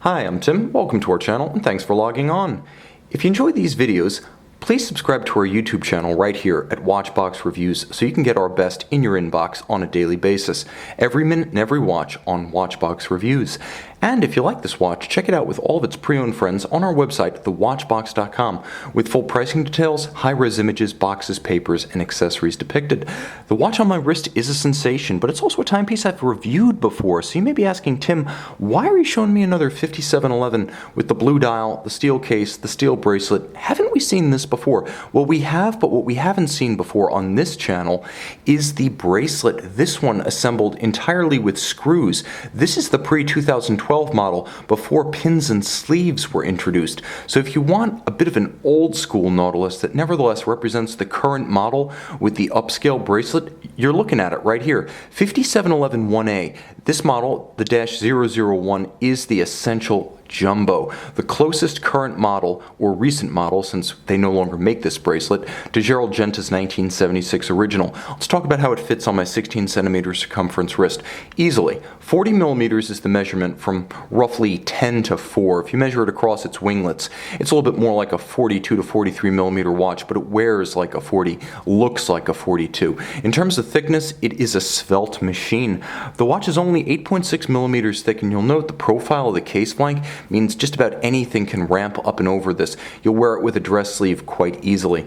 Hi, I'm Tim. Welcome to our channel and thanks for logging on. If you enjoy these videos, please subscribe to our YouTube channel right here at Watchbox Reviews so you can get our best in your inbox on a daily basis. Every minute and every watch on Watchbox Reviews. And if you like this watch, check it out with all of its pre-owned friends on our website, thewatchbox.com, with full pricing details, high-res images, boxes, papers, and accessories depicted. The watch on my wrist is a sensation, but it's also a timepiece I've reviewed before, so you may be asking, Tim, why are you showing me another 5711 with the blue dial, the steel case, the steel bracelet? Haven't we seen this before? Well, we have, but what we haven't seen before on this channel is the bracelet, this one assembled entirely with screws. This is the pre-2012 model before pins and sleeves were introduced. So if you want a bit of an old school Nautilus that nevertheless represents the current model with the upscale bracelet, you're looking at it right here. 5711 1A. This model, the -001, is the essential jumbo, the closest current model or recent model, since they no longer make this bracelet, to Gerald Genta's 1976 original. Let's talk about how it fits on my 16 centimeter circumference wrist. Easily. 40 millimeters is the measurement from roughly 10 to 4. If you measure it across its winglets, it's a little bit more like a 42 to 43 millimeter watch, but it wears like a 40, looks like a 42. In terms of thickness, it is a svelte machine. The watch is only 8.6 millimeters thick, and you'll note the profile of the case flank means just about anything can ramp up and over this. You'll wear it with a dress sleeve quite easily.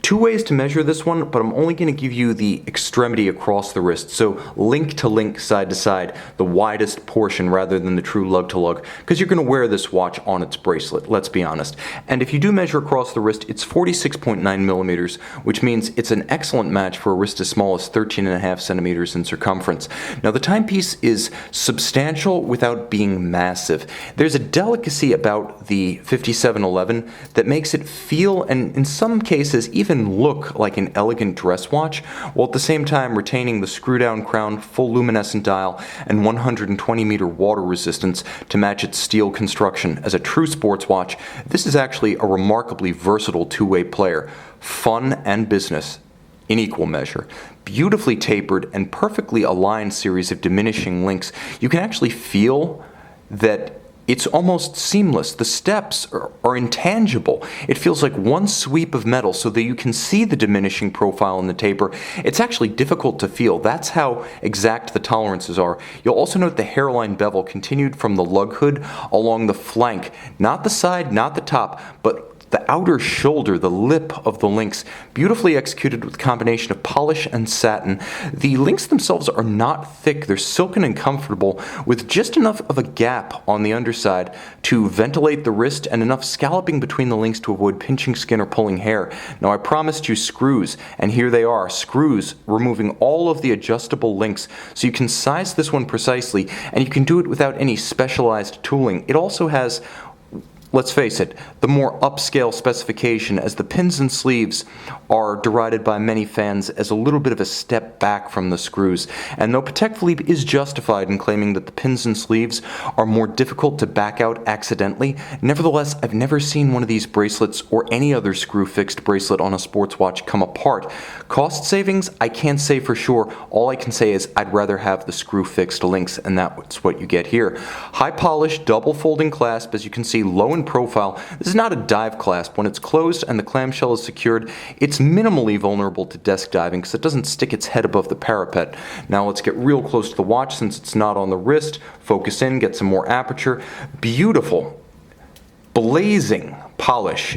Two ways to measure this one, but I'm only going to give you the extremity across the wrist, so link to link, side to side, the widest portion rather than the true lug-to-lug, because you're going to wear this watch on its bracelet, let's be honest. And if you do measure across the wrist, it's 46.9 millimeters, which means it's an excellent match for a wrist as small as 13.5 centimeters in circumference. Now, the timepiece is substantial without being massive. There's a delicacy about the 5711 that makes it feel, and in some cases even look, like an elegant dress watch, while at the same time retaining the screw-down crown, full luminescent dial, and 120 meter water resistance to match its steel construction. As a true sports watch, this is actually a remarkably versatile two-way player. Fun and business in equal measure. Beautifully tapered and perfectly aligned series of diminishing links. You can actually feel that it's almost seamless. The steps are intangible. It feels like one sweep of metal so that you can see the diminishing profile in the taper. It's actually difficult to feel. That's how exact the tolerances are. You'll also note the hairline bevel continued from the lug hood along the flank. Not the side, not the top, but the outer shoulder, the lip of the links, beautifully executed with a combination of polish and satin. The links themselves are not thick. They're silken and comfortable, with just enough of a gap on the underside to ventilate the wrist and enough scalloping between the links to avoid pinching skin or pulling hair. Now, I promised you screws, and here they are. Screws removing all of the adjustable links, so you can size this one precisely, and you can do it without any specialized tooling. It also has, let's face it, the more upscale specification, as the pins and sleeves are derided by many fans as a little bit of a step back from the screws. And though Patek Philippe is justified in claiming that the pins and sleeves are more difficult to back out accidentally, nevertheless, I've never seen one of these bracelets or any other screw-fixed bracelet on a sports watch come apart. Cost savings, I can't say for sure. All I can say is I'd rather have the screw-fixed links, and that's what you get here. High polished, double folding clasp, as you can see, low in profile. This is not a dive clasp. When it's closed and the clamshell is secured, it's minimally vulnerable to desk diving because it doesn't stick its head above the parapet. Now let's get real close to the watch since it's not on the wrist. Focus in, get some more aperture. Beautiful, blazing polish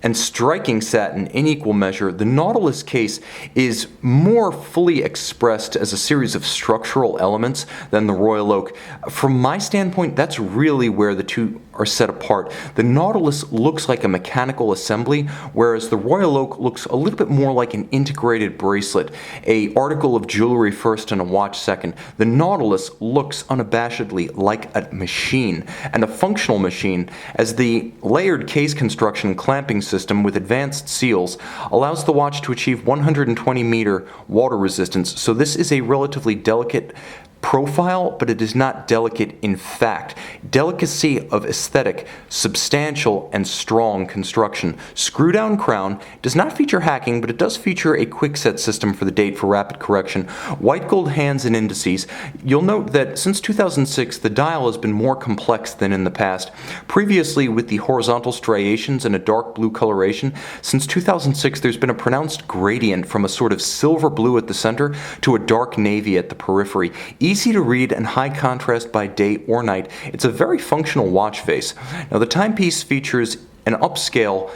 and striking satin in equal measure. The Nautilus case is more fully expressed as a series of structural elements than the Royal Oak. From my standpoint, that's really where the two are set apart. The Nautilus looks like a mechanical assembly, whereas the Royal Oak looks a little bit more like an integrated bracelet, a article of jewelry first and a watch second. The Nautilus looks unabashedly like a machine, and a functional machine, as the layered case construction and clamping system with advanced seals allows the watch to achieve 120 meter water resistance. So this is a relatively delicate profile, but it is not delicate in fact. delicacy of aesthetic, substantial and strong construction. Screw-down crown does not feature hacking, but it does feature a quick-set system for the date for rapid correction. White gold hands and indices. You'll note that since 2006, the dial has been more complex than in the past. Previously, with the horizontal striations and a dark blue coloration, since 2006 there's been a pronounced gradient from a sort of silver blue at the center to a dark navy at the periphery. Easy to read and high contrast by day or night. It's a very functional watch face. Now the timepiece features an upscale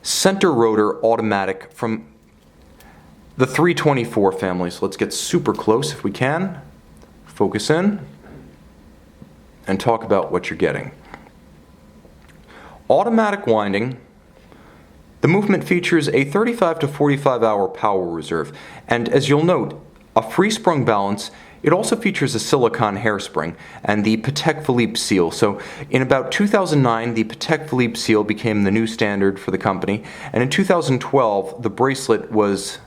center rotor automatic from the 324 family. So let's get super close if we can. Focus in and talk about what you're getting. Automatic winding. The movement features a 35 to 45 hour power reserve, and as you'll note, a free sprung balance. It also features a silicone hairspring and the Patek Philippe seal. So in about 2009, the Patek Philippe seal became the new standard for the company, and in 2012, the bracelet was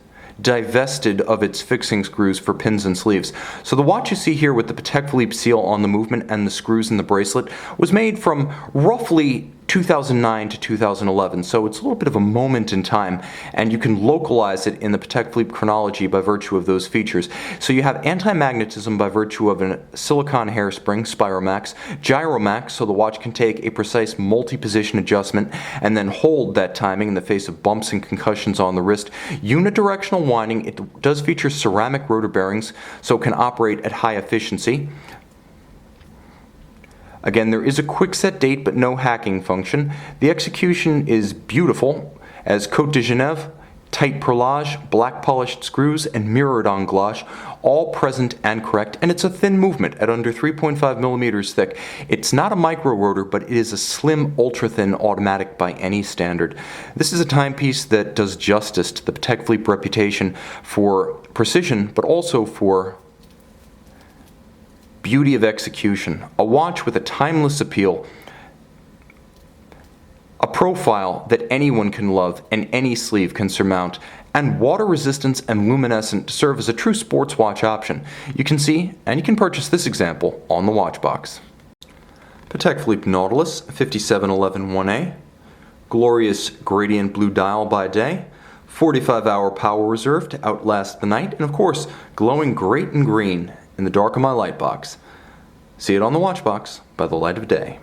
divested of its fixing screws for pins and sleeves. So the watch you see here with the Patek Philippe seal on the movement and the screws in the bracelet was made from roughly 2009 to 2011, so it's a little bit of a moment in time, and you can localize it in the Patek Philippe chronology by virtue of those features. So you have anti-magnetism by virtue of a silicone hairspring, Spiromax, Gyromax, so the watch can take a precise multi-position adjustment and then hold that timing in the face of bumps and concussions on the wrist. Unidirectional winding, it does feature ceramic rotor bearings, so it can operate at high efficiency. Again, there is a quick set date but no hacking function. The execution is beautiful, as Côte de Genève, tight perlage, black polished screws, and mirrored anglage, all present and correct, and it's a thin movement at under 3.5 millimeters thick. It's not a micro rotor, but it is a slim, ultra-thin automatic by any standard. This is a timepiece that does justice to the Patek Philippe reputation for precision, but also for beauty of execution. A watch with a timeless appeal, a profile that anyone can love and any sleeve can surmount, and water resistance and luminescent to serve as a true sports watch option. You can see and you can purchase this example on the watch box. Patek Philippe Nautilus 5711 1A, glorious gradient blue dial by day, 45-hour power reserve to outlast the night, and of course, glowing great and green in the dark of my light box. See it on the watch box by the light of day.